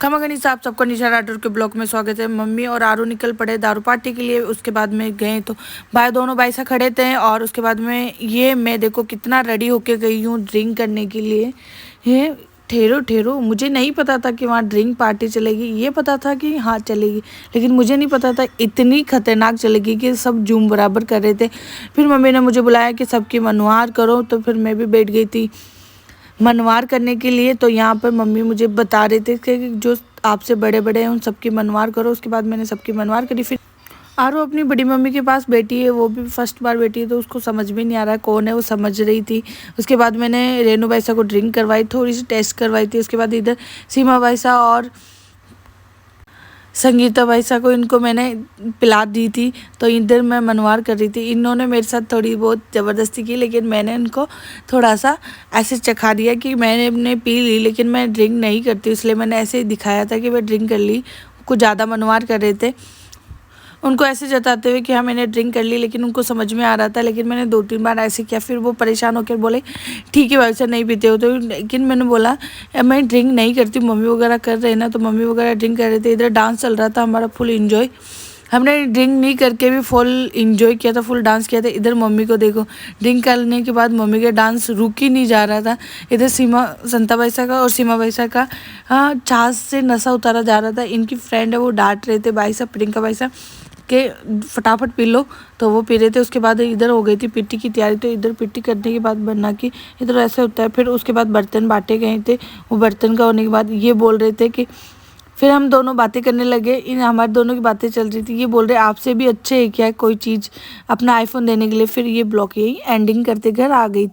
खमागनी साहब, सबको निशा राठौर के ब्लॉग में स्वागत है। मम्मी और आरू निकल पड़े दारू पार्टी के लिए। उसके बाद में गए तो दोनों भाई साहब खड़े थे और उसके बाद में मैं देखो कितना रेडी होके गई हूँ ड्रिंक करने के लिए। ये ठहरो ठहरो, मुझे नहीं पता था कि वहाँ ड्रिंक पार्टी चलेगी। ये पता था कि हाँ चलेगी, लेकिन मुझे नहीं पता था इतनी खतरनाक चलेगी कि सब जूम बराबर कर रहे थे। फिर मम्मी ने मुझे बुलाया कि सबकी मनवार करो, तो फिर मैं भी बैठ गई थी मनवार करने के लिए। तो यहाँ पर मम्मी मुझे बता रहे थे कि जो आपसे बड़े बड़े हैं उन सबकी मनवार करो। उसके बाद मैंने सबकी मनवार करी। फिर आरो अपनी बड़ी मम्मी के पास बैठी है, वो भी फर्स्ट बार बैठी है तो उसको समझ में नहीं आ रहा है कौन है, वो समझ रही थी। उसके बाद मैंने रेनू भाई साहब को ड्रिंक करवाई, थोड़ी सी टेस्ट करवाई थी। उसके बाद इधर सीमा भाई साहब और संगीता भाई साहब को इनको मैंने पिला दी थी। तो इधर मैं मनवार कर रही थी। इन्होंने मेरे साथ थोड़ी बहुत ज़बरदस्ती की, लेकिन मैंने इनको थोड़ा सा ऐसे चखा दिया कि मैंने पी ली, लेकिन मैं ड्रिंक नहीं करती, इसलिए मैंने ऐसे ही दिखाया था कि मैं ड्रिंक कर ली। कुछ ज़्यादा मनवार कर रहे थे, उनको ऐसे जताते हुए कि हाँ मैंने ड्रिंक कर ली, लेकिन उनको समझ में आ रहा था। लेकिन मैंने 2-3 बार ऐसे किया, फिर वो परेशान होकर बोले ठीक है भाई साहब नहीं पीते हो तो। लेकिन मैंने बोला मैं ड्रिंक नहीं करती, मम्मी वगैरह कर रहे हैं ना। तो मम्मी वगैरह ड्रिंक कर रहे थे, इधर डांस चल रहा था हमारा फुल इंजॉय। हमने ड्रिंक नहीं करके भी फुल इंजॉय किया था, फुल डांस किया था। इधर मम्मी को देखो, ड्रिंक करने के बाद मम्मी का डांस रुक ही नहीं जा रहा था। इधर संता भाई साहब का और सीमा भाई साहब का छाछ से नशा उतारा जा रहा था। इनकी फ्रेंड है वो डांट रहे थे भाई साहब, प्रियंका भाई साहब के फटाफट पी लो, तो वो पी रहे थे। उसके बाद इधर हो गई थी पिट्टी की तैयारी। तो इधर पिट्टी करने के बाद बनना कि इधर ऐसे होता है। फिर उसके बाद बर्तन बांटे गए थे। वो बर्तन का होने के बाद ये बोल रहे थे कि फिर हम दोनों बातें करने लगे। इन हमारे दोनों की बातें चल रही थी। ये बोल रहे आपसे भी अच्छे है क्या कोई चीज़ अपना आईफोन देने के लिए। फिर ये ब्लॉग यही एंडिंग करते घर आ गई थी।